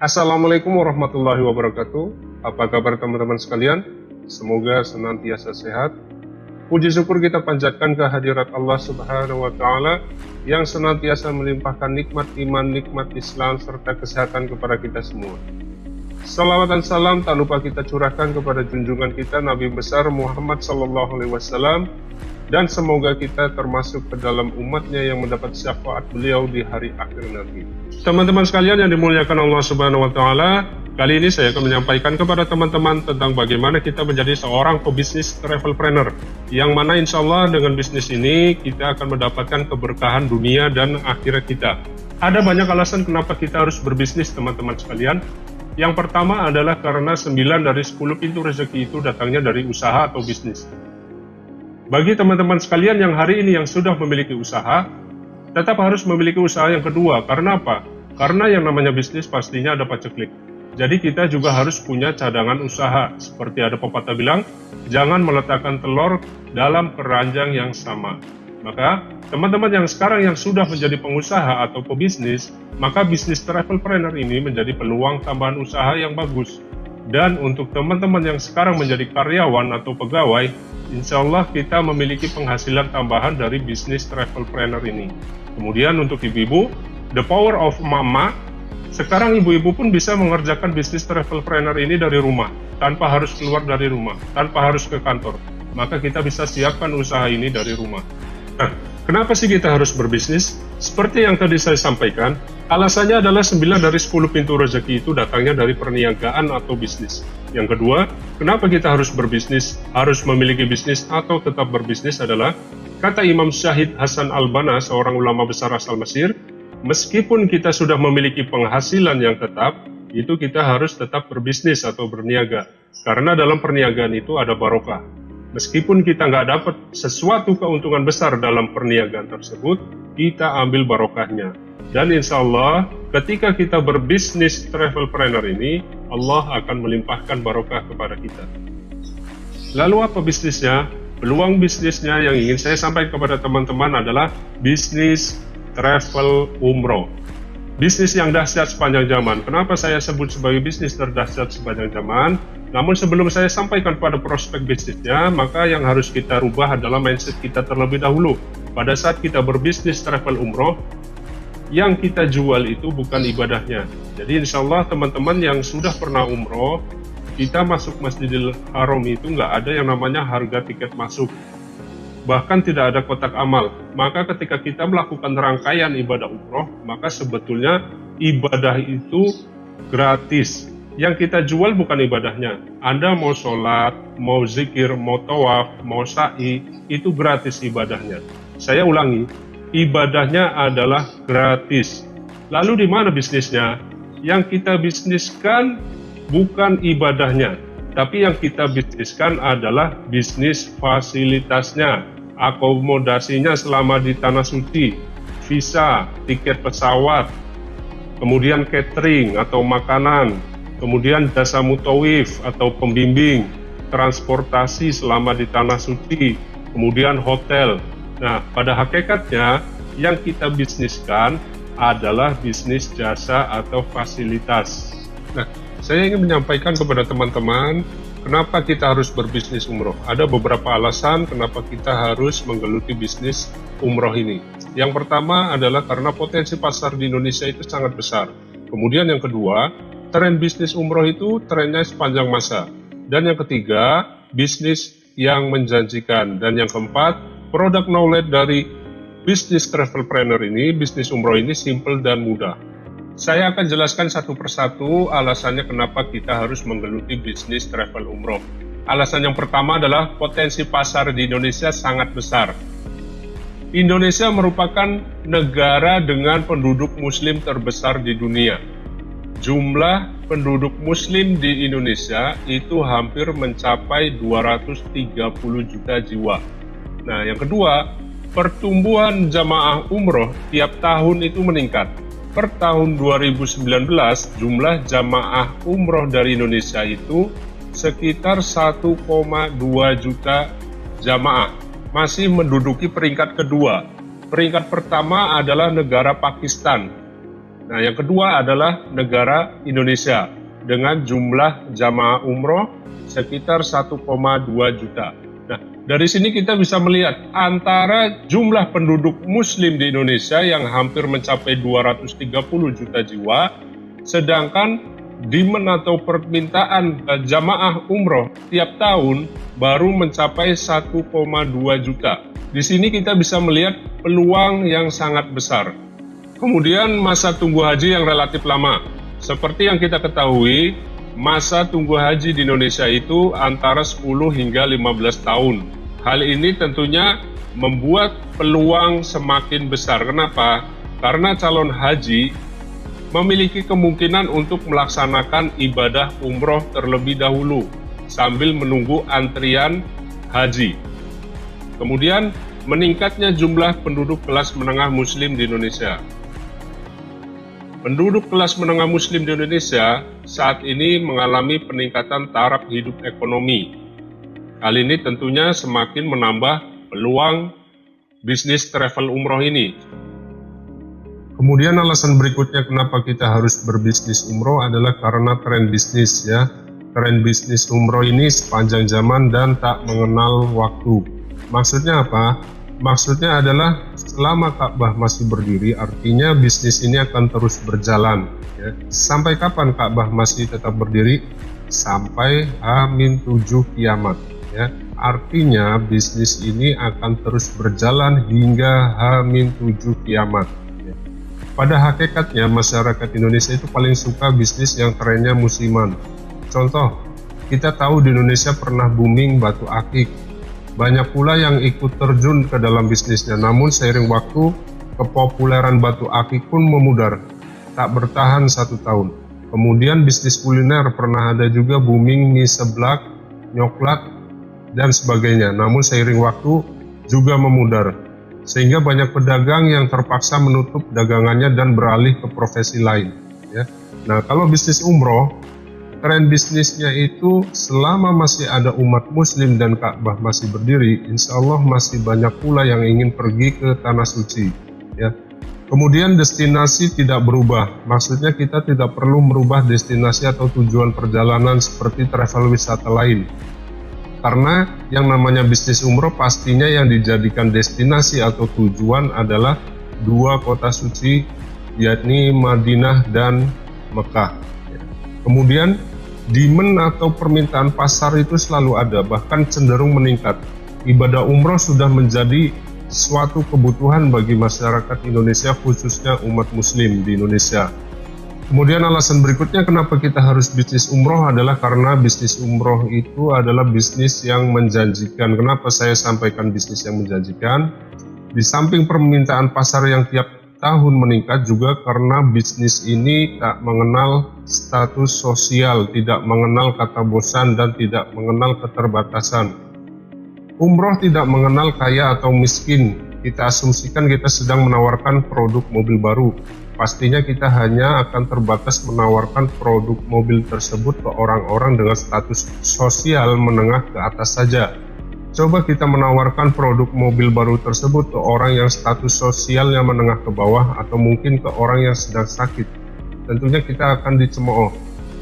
Assalamualaikum warahmatullahi wabarakatuh. Apa kabar teman-teman sekalian? Semoga senantiasa sehat. Puji syukur kita panjatkan kehadirat Allah Subhanahu wa Ta'ala yang senantiasa melimpahkan nikmat iman, nikmat Islam, serta kesehatan kepada kita semua. Salawat dan salam tak lupa kita curahkan kepada junjungan kita Nabi besar Muhammad Sallallahu Alaihi Wasallam, dan semoga kita termasuk ke dalam umatnya yang mendapat syafaat beliau di hari akhir nanti. Teman-teman sekalian yang dimuliakan Allah Subhanahu wa Ta'ala, kali ini saya akan menyampaikan kepada teman-teman tentang bagaimana kita menjadi seorang pebisnis travelpreneur, yang mana insya Allah dengan bisnis ini kita akan mendapatkan keberkahan dunia dan akhirat kita. Ada banyak alasan kenapa kita harus berbisnis, teman-teman sekalian. Yang pertama adalah karena 9 dari 10 pintu rezeki itu datangnya dari usaha atau bisnis. Bagi teman-teman sekalian yang hari ini yang sudah memiliki usaha, tetap harus memiliki usaha yang kedua. Karena apa? Karena yang namanya bisnis pastinya ada paceklik. Jadi kita juga harus punya cadangan usaha. Seperti ada pepatah bilang, jangan meletakkan telur dalam keranjang yang sama. Maka teman-teman yang sekarang yang sudah menjadi pengusaha atau pebisnis, maka bisnis travelpreneur ini menjadi peluang tambahan usaha yang bagus. Dan untuk teman-teman yang sekarang menjadi karyawan atau pegawai, insya Allah kita memiliki penghasilan tambahan dari bisnis travelpreneur ini. Kemudian untuk ibu-ibu, the power of mama, sekarang ibu-ibu pun bisa mengerjakan bisnis travelpreneur ini dari rumah, tanpa harus keluar dari rumah, tanpa harus ke kantor. Maka kita bisa siapkan usaha ini dari rumah. Nah, kenapa sih kita harus berbisnis? Seperti yang tadi saya sampaikan, alasannya adalah 9 dari 10 pintu rezeki itu datangnya dari perniagaan atau bisnis. Yang kedua, kenapa kita harus berbisnis, harus memiliki bisnis atau tetap berbisnis adalah, kata Imam Syahid Hasan Al-Banna, seorang ulama besar asal Mesir, meskipun kita sudah memiliki penghasilan yang tetap, itu kita harus tetap berbisnis atau berniaga. Karena dalam perniagaan itu ada barokah. Meskipun kita nggak dapat sesuatu keuntungan besar dalam perniagaan tersebut, kita ambil barokahnya. Dan insya Allah, ketika kita berbisnis travelpreneur ini, Allah akan melimpahkan barokah kepada kita. Lalu apa bisnisnya? Peluang bisnisnya yang ingin saya sampaikan kepada teman-teman adalah bisnis travel umroh. Bisnis yang dahsyat sepanjang zaman. Kenapa saya sebut sebagai bisnis terdahsyat sepanjang zaman? Namun sebelum saya sampaikan pada prospek bisnisnya, maka yang harus kita rubah adalah mindset kita terlebih dahulu. Pada saat kita berbisnis travel umroh, yang kita jual itu bukan ibadahnya. Jadi insya Allah teman-teman yang sudah pernah umroh, kita masuk Masjidil Haram itu nggak ada yang namanya harga tiket masuk. Bahkan tidak ada kotak amal. Maka ketika kita melakukan rangkaian ibadah umroh, maka sebetulnya ibadah itu gratis. Yang kita jual bukan ibadahnya. Anda mau sholat, mau zikir, mau tawaf, mau sa'i, itu gratis ibadahnya. Saya ulangi, ibadahnya adalah gratis. Lalu di mana bisnisnya? Yang kita bisniskan bukan ibadahnya, tapi yang kita bisniskan adalah bisnis fasilitasnya, akomodasinya selama di Tanah Suci, visa, tiket pesawat, kemudian catering atau makanan, kemudian jasa mutawif atau pembimbing, transportasi selama di Tanah Suci, kemudian hotel. Nah, pada hakikatnya yang kita bisniskan adalah bisnis jasa atau fasilitas. Nah, saya ingin menyampaikan kepada teman-teman kenapa kita harus berbisnis umroh. Ada beberapa alasan kenapa kita harus menggeluti bisnis umroh ini. Yang pertama adalah karena potensi pasar di Indonesia itu sangat besar. Kemudian yang kedua, tren bisnis umroh itu trennya sepanjang masa. Dan yang ketiga, bisnis yang menjanjikan. Dan yang keempat, produk knowledge dari bisnis travelpreneur ini, bisnis umroh ini simple dan mudah. Saya akan jelaskan satu persatu alasannya kenapa kita harus menggeluti bisnis travel umroh. Alasan yang pertama adalah potensi pasar di Indonesia sangat besar. Indonesia merupakan negara dengan penduduk muslim terbesar di dunia. Jumlah penduduk muslim di Indonesia itu hampir mencapai 230 juta jiwa. Nah, yang kedua, pertumbuhan jamaah umroh tiap tahun itu meningkat. Per tahun 2019, jumlah jamaah umroh dari Indonesia itu sekitar 1,2 juta jamaah. Masih menduduki peringkat kedua. Peringkat pertama adalah negara Pakistan Nah, yang kedua adalah negara Indonesia dengan jumlah jamaah umroh sekitar 1,2 juta. Nah, dari sini kita bisa melihat antara jumlah penduduk muslim di Indonesia yang hampir mencapai 230 juta jiwa, sedangkan demand atau permintaan jamaah umroh tiap tahun baru mencapai 1,2 juta. Di sini kita bisa melihat peluang yang sangat besar. Kemudian masa tunggu haji yang relatif lama. Seperti yang kita ketahui, masa tunggu haji di Indonesia itu antara 10 hingga 15 tahun. Hal ini tentunya membuat peluang semakin besar. Kenapa? Karena calon haji memiliki kemungkinan untuk melaksanakan ibadah umroh terlebih dahulu sambil menunggu antrian haji. Kemudian meningkatnya jumlah penduduk kelas menengah muslim di Indonesia. Penduduk kelas menengah muslim di Indonesia saat ini mengalami peningkatan taraf hidup ekonomi. Hal ini tentunya semakin menambah peluang bisnis travel umroh ini. Kemudian alasan berikutnya kenapa kita harus berbisnis umroh adalah karena tren bisnis ya. Tren bisnis umroh ini sepanjang zaman dan tak mengenal waktu. Maksudnya apa? Maksudnya adalah selama Ka'bah masih berdiri, artinya bisnis ini akan terus berjalan. Ya. Sampai kapan Ka'bah masih tetap berdiri? Sampai H-7 kiamat. Ya. Artinya bisnis ini akan terus berjalan hingga H-7 kiamat. Pada hakikatnya masyarakat Indonesia itu paling suka bisnis yang trennya musiman. Contoh, kita tahu di Indonesia pernah booming batu akik. Banyak pula yang ikut terjun ke dalam bisnisnya, namun seiring waktu, kepopuleran batu akik pun memudar, tak bertahan 1 tahun. Kemudian bisnis kuliner pernah ada juga booming mie seblak, nyoklat, dan sebagainya, namun seiring waktu juga memudar. Sehingga banyak pedagang yang terpaksa menutup dagangannya dan beralih ke profesi lain. Ya. Nah, kalau bisnis umroh, tren bisnisnya itu selama masih ada umat muslim dan Ka'bah masih berdiri, insya Allah masih banyak pula yang ingin pergi ke Tanah Suci. Ya. Kemudian destinasi tidak berubah, maksudnya kita tidak perlu merubah destinasi atau tujuan perjalanan seperti travel wisata lain. Karena yang namanya bisnis umroh pastinya yang dijadikan destinasi atau tujuan adalah 2 kota suci, yakni Madinah dan Mekah. Kemudian demand atau permintaan pasar itu selalu ada, bahkan cenderung meningkat. Ibadah umroh sudah menjadi suatu kebutuhan bagi masyarakat Indonesia, khususnya umat muslim di Indonesia. Kemudian alasan berikutnya kenapa kita harus bisnis umroh adalah karena bisnis umroh itu adalah bisnis yang menjanjikan. Kenapa saya sampaikan bisnis yang menjanjikan? Di samping permintaan pasar yang tiap tahun meningkat juga karena bisnis ini tak mengenal status sosial, tidak mengenal kata bosan dan tidak mengenal keterbatasan. Umroh tidak mengenal kaya atau miskin. Kita asumsikan kita sedang menawarkan produk mobil baru. Pastinya kita hanya akan terbatas menawarkan produk mobil tersebut ke orang-orang dengan status sosial menengah ke atas saja. Coba kita menawarkan produk mobil baru tersebut ke orang yang status sosialnya menengah ke bawah atau mungkin ke orang yang sedang sakit. Tentunya kita akan dicemooh.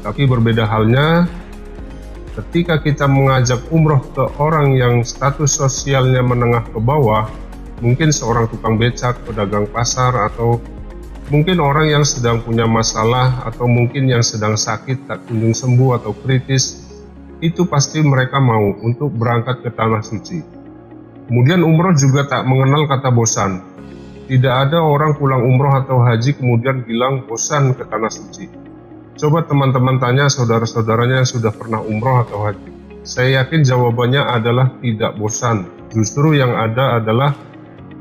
Tapi berbeda halnya ketika kita mengajak umroh ke orang yang status sosialnya menengah ke bawah, mungkin seorang tukang becak, pedagang pasar, atau mungkin orang yang sedang punya masalah atau mungkin yang sedang sakit tak kunjung sembuh atau kritis, itu pasti mereka mau untuk berangkat ke Tanah Suci. Kemudian umroh juga tak mengenal kata bosan. Tidak ada orang pulang umroh atau haji kemudian bilang bosan ke Tanah Suci. Coba teman-teman tanya saudara-saudaranya yang sudah pernah umroh atau haji. Saya yakin jawabannya adalah tidak bosan. Justru yang ada adalah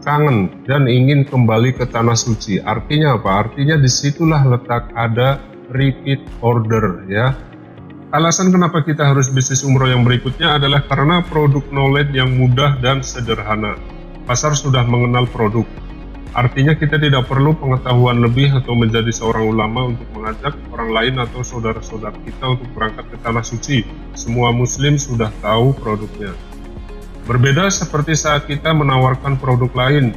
kangen dan ingin kembali ke Tanah Suci. Artinya apa? Artinya disitulah letak ada repeat order ya. Alasan kenapa kita harus bisnis umroh yang berikutnya adalah karena produk knowledge yang mudah dan sederhana. Pasar sudah mengenal produk. Artinya kita tidak perlu pengetahuan lebih atau menjadi seorang ulama untuk mengajak orang lain atau saudara-saudara kita untuk berangkat ke Tanah Suci. Semua muslim sudah tahu produknya. Berbeda seperti saat kita menawarkan produk lain,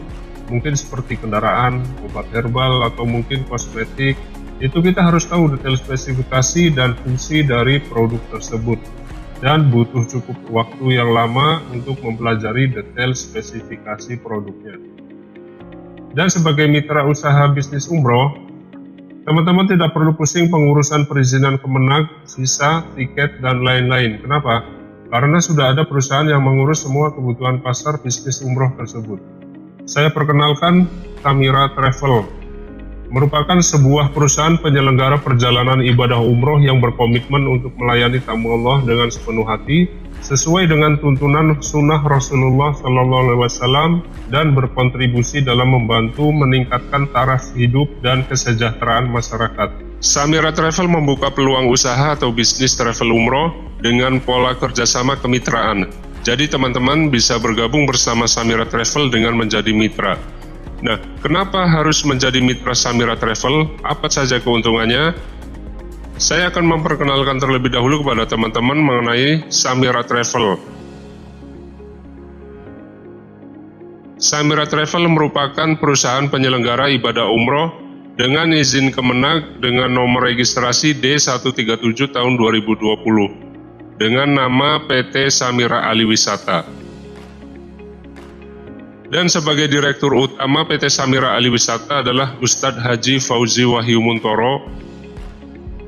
mungkin seperti kendaraan, obat herbal, atau mungkin kosmetik, itu kita harus tahu detail spesifikasi dan fungsi dari produk tersebut. Dan butuh cukup waktu yang lama untuk mempelajari detail spesifikasi produknya. Dan sebagai mitra usaha bisnis umroh, teman-teman tidak perlu pusing pengurusan perizinan Kemenag, visa, tiket, dan lain-lain. Kenapa? Karena sudah ada perusahaan yang mengurus semua kebutuhan pasar bisnis umroh tersebut. Saya perkenalkan Samira Travel, merupakan sebuah perusahaan penyelenggara perjalanan ibadah umroh yang berkomitmen untuk melayani tamu Allah dengan sepenuh hati, sesuai dengan tuntunan sunnah Rasulullah SAW dan berkontribusi dalam membantu meningkatkan taraf hidup dan kesejahteraan masyarakat. Samira Travel membuka peluang usaha atau bisnis travel umroh dengan pola kerjasama kemitraan. Jadi teman-teman bisa bergabung bersama Samira Travel dengan menjadi mitra. Nah, kenapa harus menjadi mitra Samira Travel? Apa saja keuntungannya? Saya akan memperkenalkan terlebih dahulu kepada teman-teman mengenai Samira Travel. Samira Travel merupakan perusahaan penyelenggara ibadah umroh dengan izin Kemenag dengan nomor registrasi D137 tahun 2020 dengan nama PT Samira Ali Wisata. Dan sebagai Direktur Utama PT Samira Ali Wisata adalah Ustadz Haji Fauzi Wahyu Muntoro.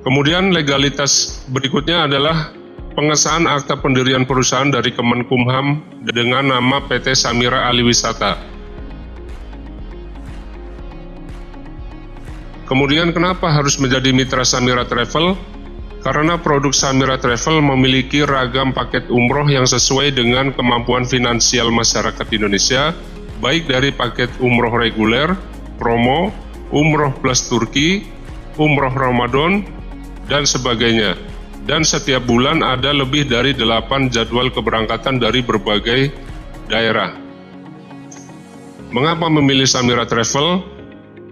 Kemudian legalitas berikutnya adalah pengesahan akta pendirian perusahaan dari Kemenkumham dengan nama PT Samira Ali Wisata. Kemudian kenapa harus menjadi mitra Samira Travel? Karena produk Samira Travel memiliki ragam paket umroh yang sesuai dengan kemampuan finansial masyarakat Indonesia, baik dari paket umroh reguler, promo, umroh plus Turki, umroh Ramadan, dan sebagainya. Dan setiap bulan ada lebih dari 8 jadwal keberangkatan dari berbagai daerah. Mengapa memilih Samira Travel?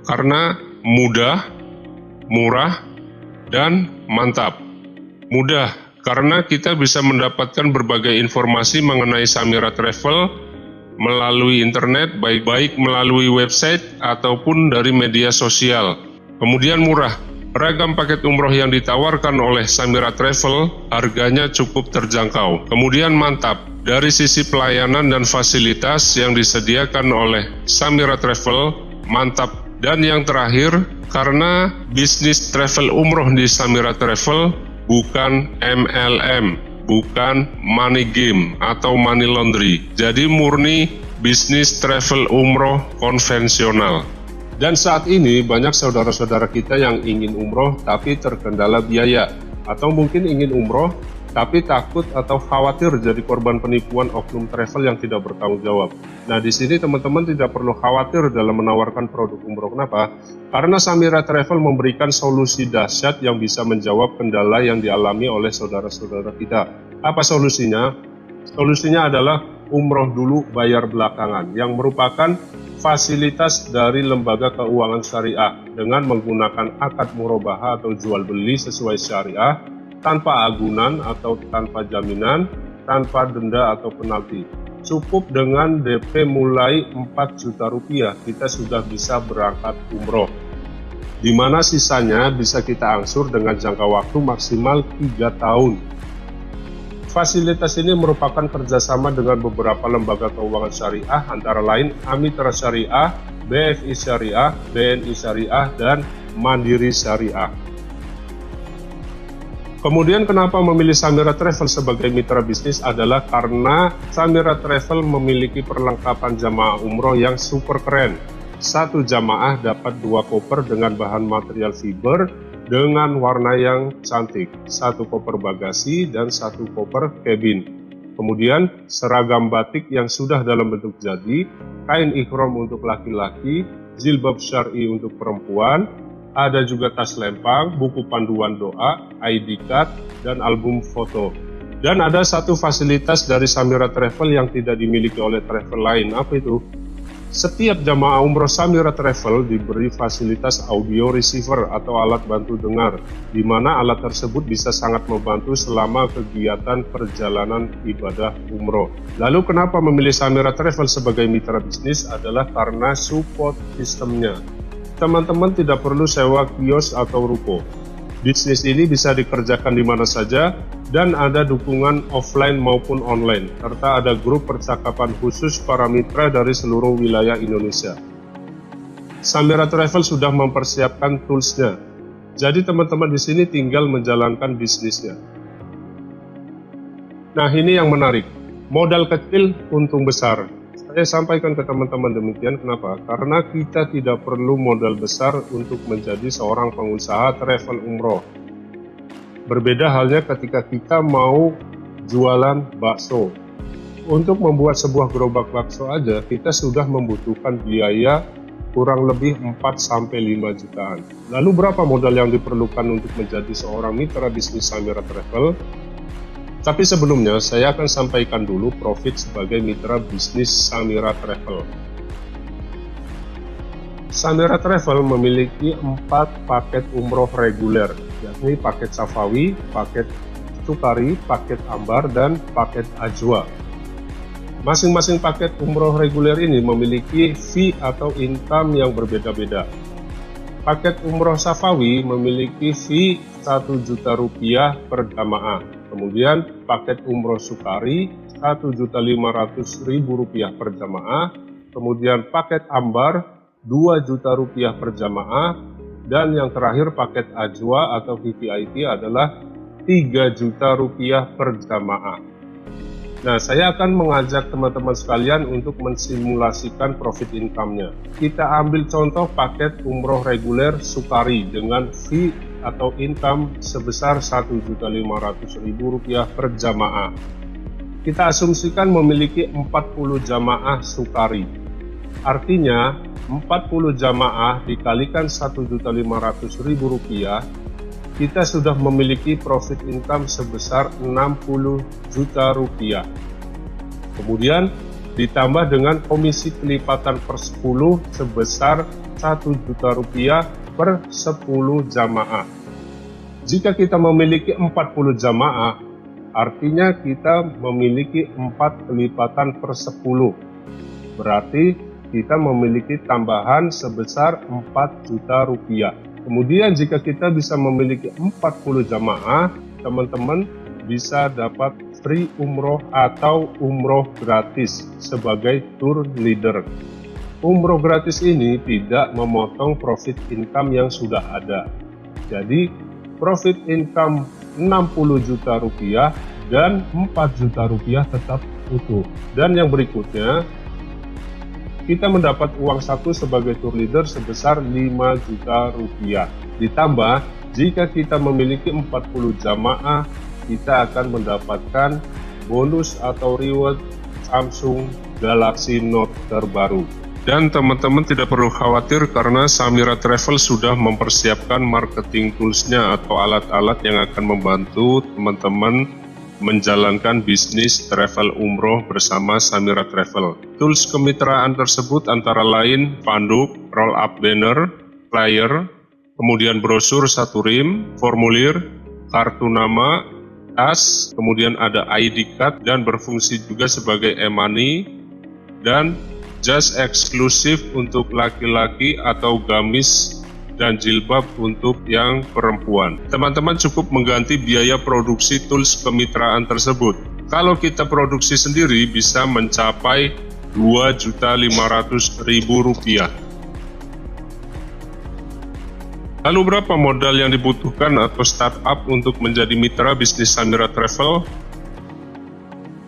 Karena mudah, murah, dan mantap. Mudah, karena kita bisa mendapatkan berbagai informasi mengenai Samira Travel melalui internet, baik melalui website ataupun dari media sosial. Kemudian murah, ragam paket umroh yang ditawarkan oleh Samira Travel harganya cukup terjangkau. Kemudian mantap, dari sisi pelayanan dan fasilitas yang disediakan oleh Samira Travel, mantap. Dan yang terakhir, karena bisnis travel umroh di Samira Travel bukan MLM, bukan money game atau money laundry. Jadi murni bisnis travel umroh konvensional. Dan saat ini banyak saudara-saudara kita yang ingin umroh tapi terkendala biaya, atau mungkin ingin umroh tapi takut atau khawatir jadi korban penipuan oknum travel yang tidak bertanggung jawab. Nah, di sini teman-teman tidak perlu khawatir dalam menawarkan produk umroh. Kenapa? Karena Samira Travel memberikan solusi dahsyat yang bisa menjawab kendala yang dialami oleh saudara-saudara kita. Apa solusinya? Solusinya adalah umroh dulu, bayar belakangan, yang merupakan fasilitas dari lembaga keuangan syariah dengan menggunakan akad murabahah atau jual beli sesuai syariah, tanpa agunan atau tanpa jaminan, tanpa denda atau penalti. Cukup dengan DP mulai 4 juta rupiah, kita sudah bisa berangkat umroh. Di mana sisanya bisa kita angsur dengan jangka waktu maksimal 3 tahun. Fasilitas ini merupakan kerjasama dengan beberapa lembaga keuangan syariah, antara lain Amitra Syariah, BFI Syariah, BNI Syariah, dan Mandiri Syariah. Kemudian kenapa memilih Samira Travel sebagai mitra bisnis adalah karena Samira Travel memiliki perlengkapan jamaah umroh yang super keren. Satu jamaah dapat 2 koper dengan bahan material fiber dengan warna yang cantik, 1 koper bagasi dan 1 koper cabin. Kemudian seragam batik yang sudah dalam bentuk jadi, kain ihram untuk laki-laki, jilbab syar'i untuk perempuan, ada juga tas lempang, buku panduan doa, ID card, dan album foto. Dan ada satu fasilitas dari Samira Travel yang tidak dimiliki oleh travel lain. Apa itu? Setiap jamaah umroh Samira Travel diberi fasilitas audio receiver atau alat bantu dengar, di mana alat tersebut bisa sangat membantu selama kegiatan perjalanan ibadah umroh. Lalu kenapa memilih Samira Travel sebagai mitra bisnis adalah karena support sistemnya. Teman-teman tidak perlu sewa kios atau ruko. Bisnis ini bisa dikerjakan di mana saja dan ada dukungan offline maupun online, serta ada grup percakapan khusus para mitra dari seluruh wilayah Indonesia. Samira Travel sudah mempersiapkan toolsnya, jadi teman-teman di sini tinggal menjalankan bisnisnya. Nah, ini yang menarik, modal kecil untung besar. Saya sampaikan ke teman-teman demikian, kenapa? Karena kita tidak perlu modal besar untuk menjadi seorang pengusaha travel umroh. Berbeda halnya ketika kita mau jualan bakso. Untuk membuat sebuah gerobak bakso aja, kita sudah membutuhkan biaya kurang lebih 4-5 jutaan. Lalu berapa modal yang diperlukan untuk menjadi seorang mitra bisnis Samira Travel? Tapi sebelumnya, saya akan sampaikan dulu profit sebagai mitra bisnis Samira Travel. Samira Travel memiliki 4 paket umroh reguler, yakni paket Safawi, paket Sukari, paket Ambar, dan paket Ajwa. Masing-masing paket umroh reguler ini memiliki fee atau income yang berbeda-beda. Paket umroh Safawi memiliki fee Rp1.000.000 per jamaah. Kemudian paket umroh Sukari Rp1.500.000 per jamaah. Kemudian paket Ambar Rp2 juta per jamaah. Dan yang terakhir paket Ajwa atau VVIP adalah Rp3 juta per jamaah. Nah, saya akan mengajak teman-teman sekalian untuk mensimulasikan profit income-nya. Kita ambil contoh paket umroh reguler Sukari dengan fee atau income sebesar Rp1.500.000 per jamaah. Kita asumsikan memiliki 40 jamaah Sukari. Artinya, 40 jamaah dikalikan Rp1.500.000, kita sudah memiliki profit income sebesar Rp60 juta. Kemudian ditambah dengan komisi kelipatan per 10 sebesar Rp1 juta per 10 jamaah. Jika kita memiliki 40 jamaah, artinya kita memiliki 4 kelipatan per 10. Berarti kita memiliki tambahan sebesar Rp4 juta. Kemudian jika kita bisa memiliki 40 jamaah, teman-teman bisa dapat free umroh atau umroh gratis sebagai tour leader. Umroh gratis ini tidak memotong profit income yang sudah ada. Jadi profit income Rp60 juta dan Rp4 juta tetap utuh. Dan yang berikutnya, kita mendapat uang saku sebagai tour leader sebesar Rp5 juta. Ditambah, jika kita memiliki 40 jamaah, kita akan mendapatkan bonus atau reward Samsung Galaxy Note terbaru. Dan teman-teman tidak perlu khawatir karena Samira Travel sudah mempersiapkan marketing tools-nya atau alat-alat yang akan membantu teman-teman menjalankan bisnis travel umroh bersama Samira Travel. Tools kemitraan tersebut antara lain panduk, roll up banner, flyer, kemudian brosur 1 rim, formulir, kartu nama, tas, kemudian ada ID card dan berfungsi juga sebagai e-money, dan jas eksklusif untuk laki-laki atau gamis dan jilbab untuk yang perempuan. Teman-teman cukup mengganti biaya produksi tools kemitraan tersebut. Kalau kita produksi sendiri bisa mencapai Rp2.500.000. Lalu berapa modal yang dibutuhkan atau startup untuk menjadi mitra bisnis Samira Travel?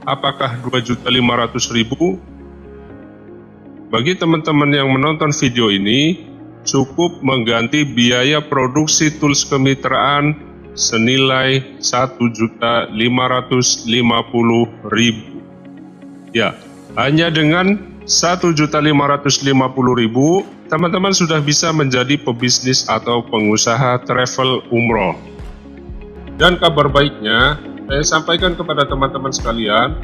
Apakah Rp2.500.000? Bagi teman-teman yang menonton video ini, cukup mengganti biaya produksi tools kemitraan senilai Rp1.550.000. Ya, hanya dengan Rp1.550.000, teman-teman sudah bisa menjadi pebisnis atau pengusaha travel umroh. Dan kabar baiknya, saya sampaikan kepada teman-teman sekalian,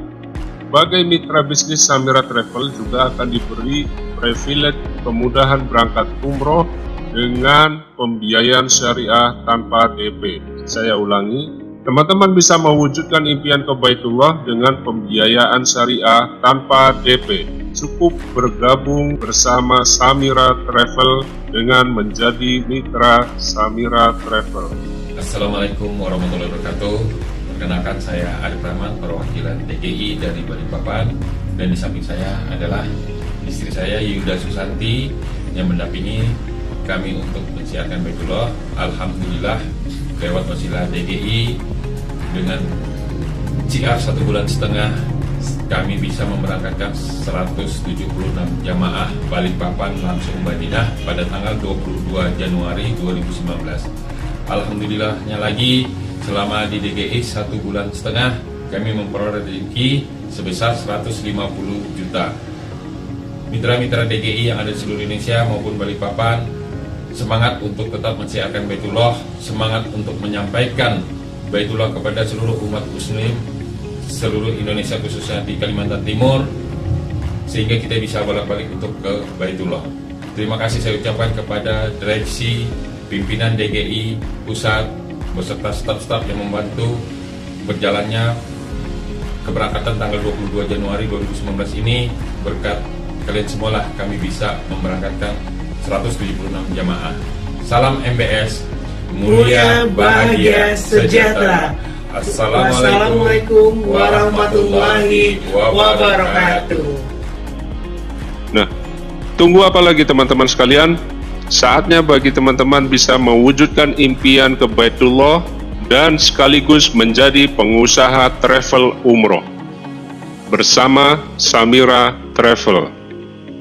Sebagai mitra bisnis Samira Travel juga akan diberi privilege kemudahan berangkat umroh dengan pembiayaan syariah tanpa DP. Saya ulangi, teman-teman bisa mewujudkan impian ke Baitullah dengan pembiayaan syariah tanpa DP. Cukup bergabung bersama Samira Travel dengan menjadi mitra Samira Travel. Assalamualaikum warahmatullahi wabarakatuh. Perkenalkan, saya Arif Rahman, perwakilan DGI dari Balikpapan, dan di samping saya adalah istri saya Yuda Susanti yang mendampingi kami untuk mensiarkan Baitullah. Alhamdulillah lewat wasilah DGI dengan CR 1,5 bulan kami bisa memberangkatkan 176 jamaah Balikpapan langsung Madinah pada tanggal 22 Januari 2019. Alhamdulillahnya lagi, selama di DGI 1,5 bulan kami memperoleh rezeki sebesar 150 juta. Mitra-mitra DGI yang ada di seluruh Indonesia maupun Balikpapan, semangat untuk tetap mensiarkan Baitullah, semangat untuk menyampaikan Baitullah kepada seluruh umat muslim seluruh Indonesia, khususnya di Kalimantan Timur, sehingga kita bisa bolak-balik untuk ke Baitullah. Terima kasih saya ucapkan kepada direksi, pimpinan DGI pusat beserta staf-staf yang membantu berjalannya keberangkatan tanggal 22 Januari 2019 ini. Berkat kalian semualah kami bisa memberangkatkan 176 jamaah. Salam MBS, mulia, bahagia, sejahtera. Assalamualaikum warahmatullahi wabarakatuh. Nah, tunggu apa lagi teman-teman sekalian? Saatnya bagi teman-teman bisa mewujudkan impian ke Baitullah dan sekaligus menjadi pengusaha travel umroh bersama Samira Travel.